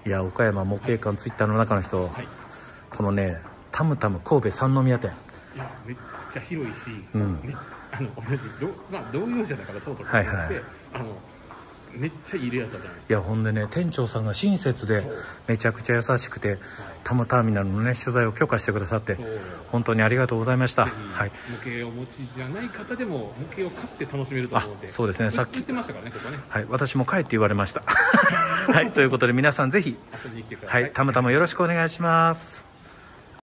いや、岡山模型館ツイッターの中の人、はい、このね、タムタム神戸三宮店、いやめっちゃ広いし、うん、同じ同業者だからそうとかって、はいはい、めっちゃいいレアだったじゃないですか。いや、ほんでね、店長さんが親切でめちゃくちゃ優しくて、はい、タムターミナルのね取材を許可してくださって本当にありがとうございました。はい、模型をお持ちじゃない方でも模型を買って楽しめると思うので。そうですね、さっき言ってましたからね、ここね。はい、私も帰って言われました。はい、ということで皆さんぜひ遊びに来てください。はい、タムタムよろしくお願いします。